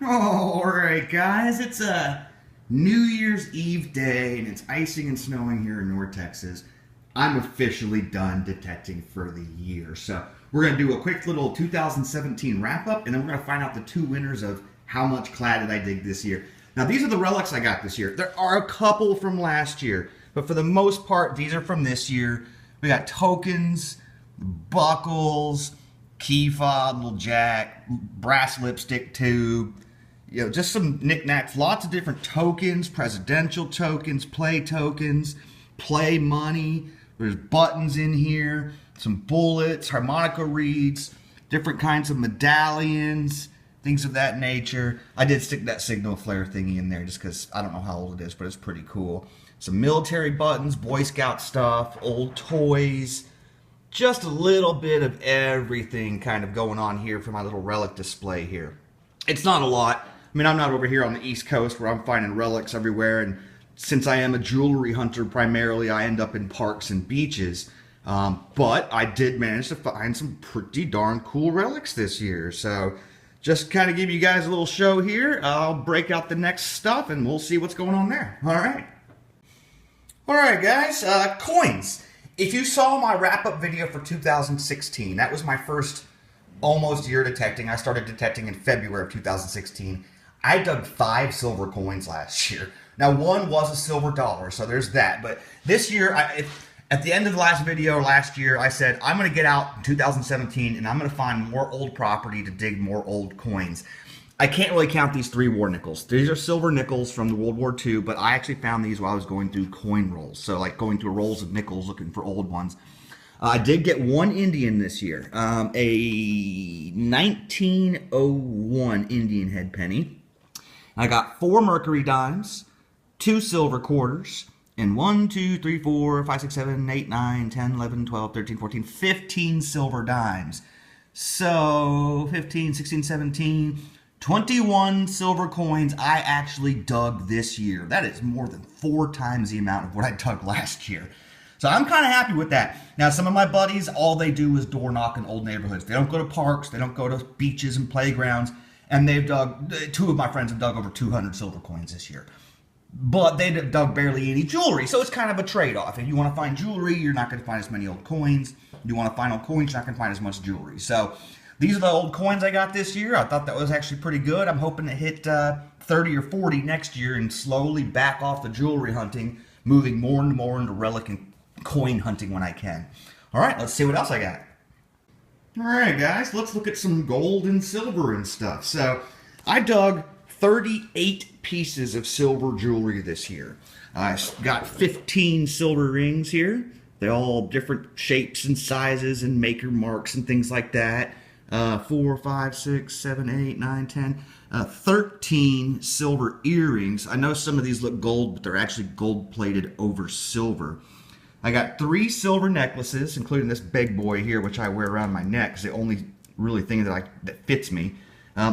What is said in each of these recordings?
Oh, all right, guys. It's a New Year's Eve day, and it's icing and snowing here in North Texas. I'm officially done detecting for the year. So we're going to do a quick little 2017 wrap-up, and then we're going to find out the two winners of how much clad did I dig this year. Now, these are the relics I got this year. There are a couple from last year, but for the most part, these are from this year. We got tokens, buckles, key fob, little jack, brass lipstick tube, just some knickknacks, lots of different tokens, presidential tokens, play tokens, play money. There's buttons in here, some bullets, harmonica reeds, different kinds of medallions, things of that nature. I did stick that signal flare thingy in there just because I don't know how old it is, but it's pretty cool. Some military buttons, Boy Scout stuff, old toys, just a little bit of everything kind of going on here for my little relic display here. It's not a lot. I mean, I'm not over here on the East Coast where I'm finding relics everywhere, and since I am a jewelry hunter primarily, I end up in parks and beaches. But I did manage to find some pretty darn cool relics this year. So just kind of give you guys a little show here. I'll break out the next stuff and we'll see what's going on there. All right. All right, guys. Coins. If you saw my wrap-up video for 2016, that was my first almost year detecting. I started detecting in February of 2016. I dug 5 silver coins last year. Now, one was a silver dollar, so there's that. But this year, at the end of the last video last year, I said, I'm going to get out in 2017, and I'm going to find more old property to dig more old coins. I can't really count these 3 war nickels. These are silver nickels from the World War II, but I actually found these while I was going through coin rolls. So, like going through rolls of nickels looking for old ones. I did get 1 Indian this year, a 1901 Indian head penny. I got 4 mercury dimes, 2 silver quarters, and 1, 2, 3, 4, 5, 6, 7, 8, 9, 10, 11, 12, 13, 14, 15 silver dimes. So 15, 16, 17, 21 silver coins I actually dug this year. That is more than 4 times the amount of what I dug last year. So I'm kind of happy with that. Now, some of my buddies, all they do is door knock in old neighborhoods. They don't go to parks. They don't go to beaches and playgrounds. And they've dug, 2 of my friends have dug over 200 silver coins this year. But they dug barely any jewelry. So it's kind of a trade-off. If you want to find jewelry, you're not going to find as many old coins. If you want to find old coins, you're not going to find as much jewelry. So these are the old coins I got this year. I thought that was actually pretty good. I'm hoping to hit 30 or 40 next year and slowly back off the jewelry hunting, moving more and more into relic and coin hunting when I can. All right, let's see what else I got. All right, guys, let's look at some gold and silver and stuff. So I dug 38 pieces of silver jewelry this year. I got 15 silver rings here. They're all different shapes and sizes and maker marks and things like that. 4, 5, 6, 7, 8, 9, 10. 13 silver earrings. I know some of these look gold, but they're actually gold-plated over silver. I got 3 silver necklaces, including this big boy here, which I wear around my neck. It's the only really thing that fits me.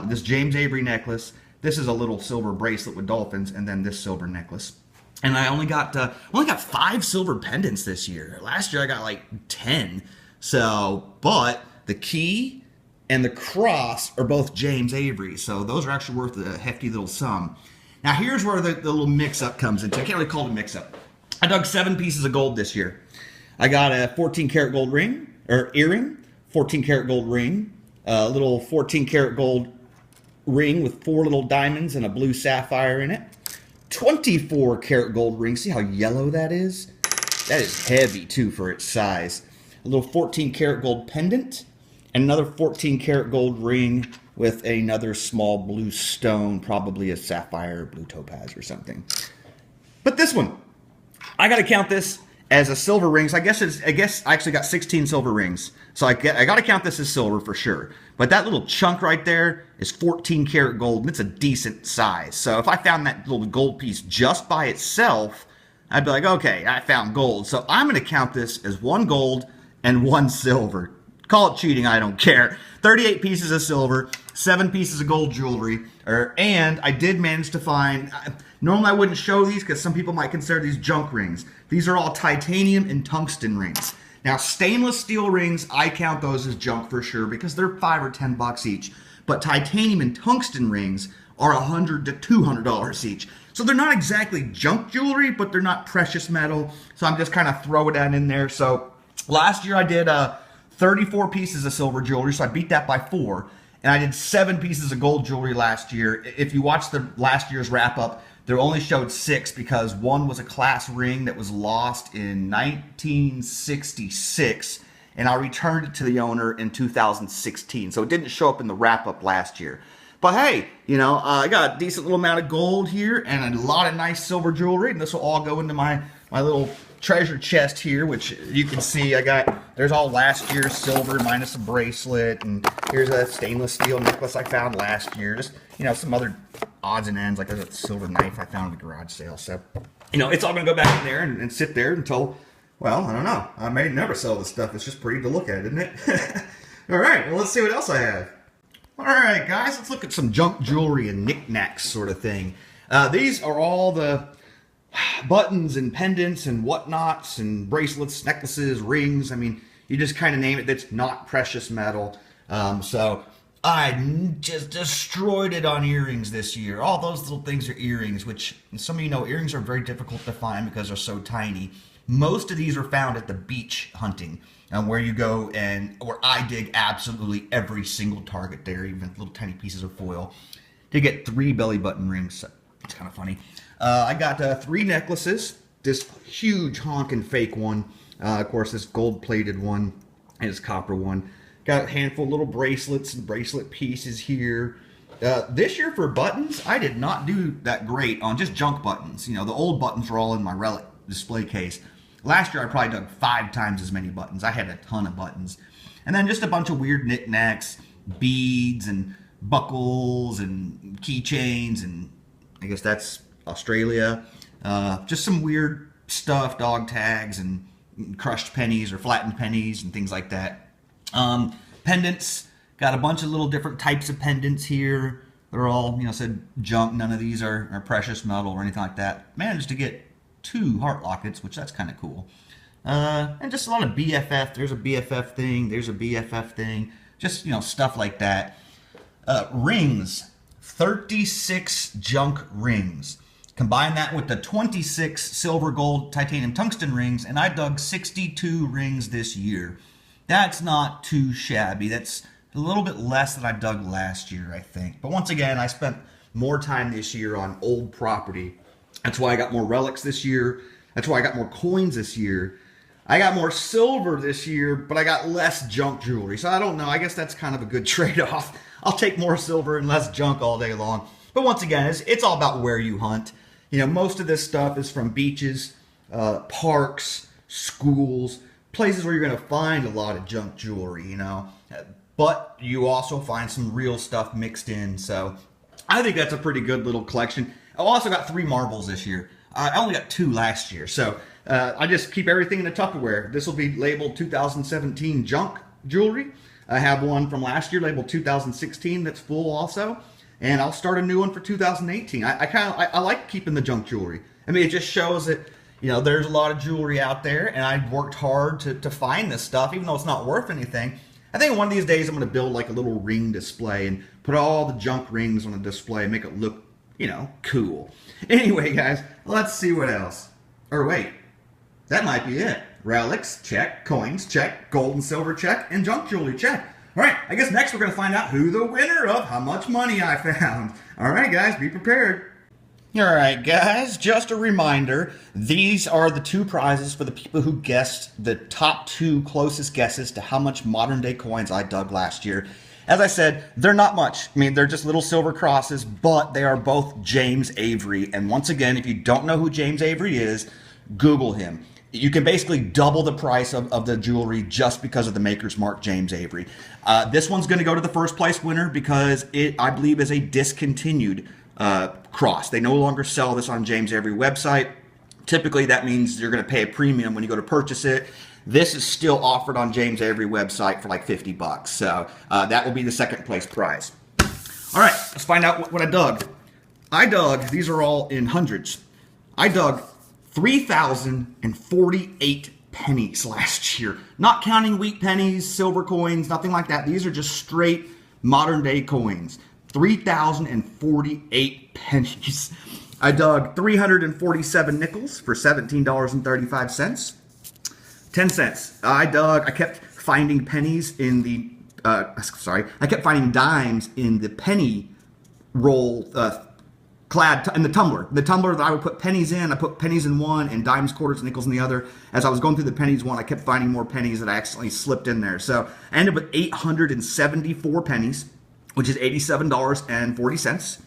This James Avery necklace. This is a little silver bracelet with dolphins, and then this silver necklace. And I only got 5 silver pendants this year. Last year I got like 10. So, but the key and the cross are both James Avery, so those are actually worth a hefty little sum. Now here's where the little mix-up comes into. I can't really call it a mix-up. I dug 7 pieces of gold this year. I got a 14 karat gold ring, or earring, 14 karat gold ring, a little 14 karat gold ring with 4 little diamonds and a blue sapphire in it. 24 karat gold ring. See how yellow that is? That is heavy too for its size. A little 14 karat gold pendant and another 14 karat gold ring with another small blue stone, probably a sapphire or blue topaz or something. But this one, I got to count this as a silver ring. So I guess I actually got 16 silver rings. So I got to count this as silver for sure. But that little chunk right there is 14 karat gold, and it's a decent size. So if I found that little gold piece just by itself, I'd be like, okay, I found gold. So I'm going to count this as 1 gold and 1 silver. Call it cheating, I don't care. 38 pieces of silver, 7 pieces of gold jewelry, and I did manage to find, normally I wouldn't show these because some people might consider these junk rings. These are all titanium and tungsten rings. Now, stainless steel rings, I count those as junk for sure because they're $5 or $10 each. But titanium and tungsten rings are $100 to $200 each. So they're not exactly junk jewelry, but they're not precious metal. So I'm just kind of throwing that in there. So last year I did 34 pieces of silver jewelry, so I beat that by 4. And I did 7 pieces of gold jewelry last year. If you watch the last year's wrap up, they only showed 6 because one was a class ring that was lost in 1966, and I returned it to the owner in 2016. So it didn't show up in the wrap up last year. But hey, you know, I got a decent little amount of gold here and a lot of nice silver jewelry, and this will all go into my little treasure chest here, which you can see there's all last year's silver minus a bracelet, and here's a stainless steel necklace I found last year. Just, you know, some other odds and ends, like there's a silver knife I found at the garage sale. So, you know, it's all gonna go back in there and sit there until, well, I don't know. I may never sell this stuff. It's just pretty to look at, isn't it? All right, well, let's see what else I have. All right, guys, let's look at some junk jewelry and knickknacks sort of thing. These are all the buttons and pendants and whatnots and bracelets, necklaces, rings. I mean, you just kind of name it. That's not precious metal. So I just destroyed it on earrings this year. All those little things are earrings, which some of you know earrings are very difficult to find because they're so tiny. Most of these are found at the beach hunting, where you go and where I dig absolutely every single target there, even little tiny pieces of foil, to get 3 belly button rings. So it's kind of funny. I got 3 necklaces. This huge honking fake one, of course, this gold plated one, and this copper one. Got a handful of little bracelets and bracelet pieces here. This year for buttons, I did not do that great on just junk buttons. You know, the old buttons were all in my relic display case. Last year I probably dug 5 times as many buttons. I had a ton of buttons. And then just a bunch of weird knickknacks, beads and buckles and keychains, and I guess that's Australia. Just some weird stuff, dog tags and crushed pennies or flattened pennies and things like that. Pendants, got a bunch of little different types of pendants here. They're all, you know, said junk. None of these are precious metal or anything like that. Managed to get 2 heart lockets, which that's kind of cool. And just a lot of BFF. There's a BFF thing. There's a BFF thing. Just, you know, stuff like that. Rings. 36 junk rings. Combine that with the 26 silver, gold, titanium, tungsten rings, and I dug 62 rings this year. That's not too shabby. That's a little bit less than I dug last year, I think. But once again, I spent more time this year on old property. That's why I got more relics this year. That's why I got more coins this year. I got more silver this year, but I got less junk jewelry. So I don't know. I guess that's kind of a good trade-off. I'll take more silver and less junk all day long. But once again, it's all about where you hunt. You know, most of this stuff is from beaches, parks, schools, places where you're going to find a lot of junk jewelry, you know. But you also find some real stuff mixed in. So I think that's a pretty good little collection. I also got 3 marbles this year. I only got 2 last year. So I just keep everything in a Tupperware. This will be labeled 2017 junk jewelry. I have one from last year labeled 2016 that's full also. And I'll start a new one for 2018. I like keeping the junk jewelry. I mean, it just shows that, you know, there's a lot of jewelry out there, and I worked hard to find this stuff, even though it's not worth anything. I think one of these days I'm going to build like a little ring display and put all the junk rings on a display and make it look, you know, cool. Anyway, guys, let's see what else. Or wait, that might be it. Relics, check. Coins, check. Gold and silver, check. And junk jewelry, check. All right, I guess next we're going to find out who the winner of how much money I found. All right, guys, be prepared. All right, guys, just a reminder, these are the 2 prizes for the people who guessed the top 2 closest guesses to how much modern day coins I dug last year. As I said, they're not much. I mean, they're just little silver crosses, but they are both James Avery. And once again, if you don't know who James Avery is, Google him. You can basically double the price of the jewelry just because of the maker's mark, James Avery. This one's going to go to the first place winner because it, I believe, is a discontinued cross. They no longer sell this on James Avery website. Typically, that means you're going to pay a premium when you go to purchase it. This is still offered on James Avery website for like $50. So that will be the second place prize. All right, let's find out what I dug. These are all in hundreds. I dug 3,048 pennies last year. Not counting wheat pennies, silver coins, nothing like that. These are just straight modern day coins. 3,048 pennies. I dug 347 nickels for $17.35. 10 cents. I kept finding pennies in the, I kept finding dimes in the penny roll clad in the tumbler. The tumbler that I would put pennies in, I put pennies in one and dimes, quarters, nickels in the other. As I was going through the pennies one, I kept finding more pennies that I accidentally slipped in there. So I ended up with 874 pennies, which is $87.40.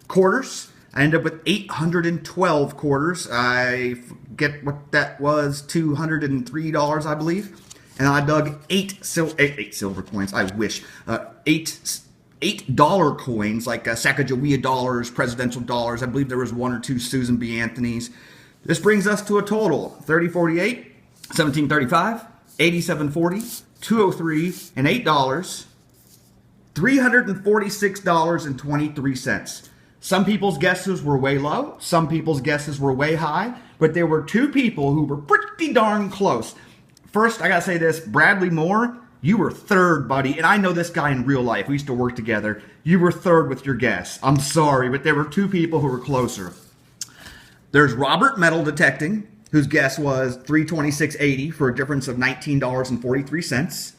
Quarters, I ended up with 812 quarters. I forget what that was, $203, I believe. And I dug eight silver coins. I wish $8 coins, like Sacagawea dollars, presidential dollars. I believe there was one or two Susan B. Anthony's. This brings us to a total: 3048, 1735, 8740, 203, and $8. $346.23. Some people's guesses were way low. Some people's guesses were way high. But there were two people who were pretty darn close. First, I gotta say this: Bradley Moore, you were third, buddy. And I know this guy in real life. We used to work together. You were third with your guess. I'm sorry, but there were two people who were closer. There's Robert Metal Detecting, whose guess was $326.80 for a difference of $19.43.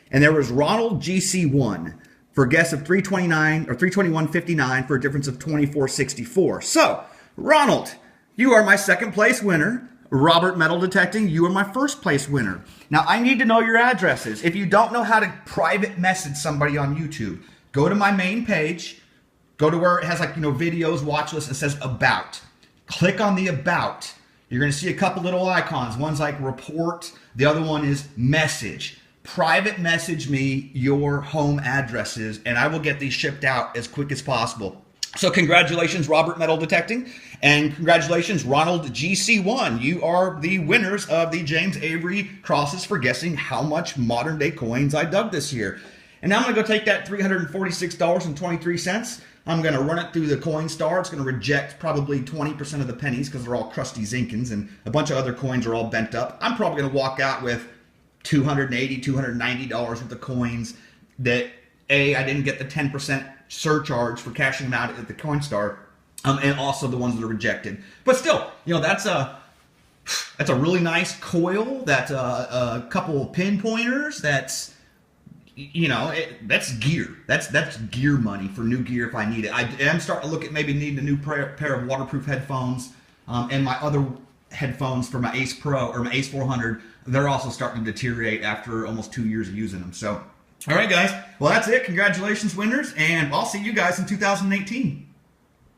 And there was Ronald GC1 for a guess of $329 or $321.59 for a difference of $24.64. So, Ronald, you are my second place winner. Robert Metal Detecting, you are my first place winner. Now, I need to know your addresses. If you don't know how to private message somebody on YouTube, go to my main page, go to where it has like, videos, watch list, and it says About. Click on the About. You're going to see a couple little icons. One's like Report. The other one is Message. Private message me your home addresses, and I will get these shipped out as quick as possible. So congratulations, Robert Metal Detecting, and congratulations, Ronald GC1. You are the winners of the James Avery Crosses for guessing how much modern day coins I dug this year. And now I'm going to go take that $346.23. I'm going to run it through the Coinstar. It's going to reject probably 20% of the pennies because they're all crusty Zinkins, and a bunch of other coins are all bent up. I'm probably going to walk out with $280, $290 worth of coins that I didn't get the 10% surcharge for cashing them out at the Coinstar, and also the ones that are rejected. But still, that's a really nice coil. That's a couple of pinpointers. That's that's gear. That's gear money for new gear if I need it. I am starting to look at maybe needing a new pair of waterproof headphones, and my other headphones for my Ace Pro or my Ace 400. They're also starting to deteriorate after almost 2 years of using them. So, all right, guys. Well, that's it. Congratulations, winners, and I'll see you guys in 2018.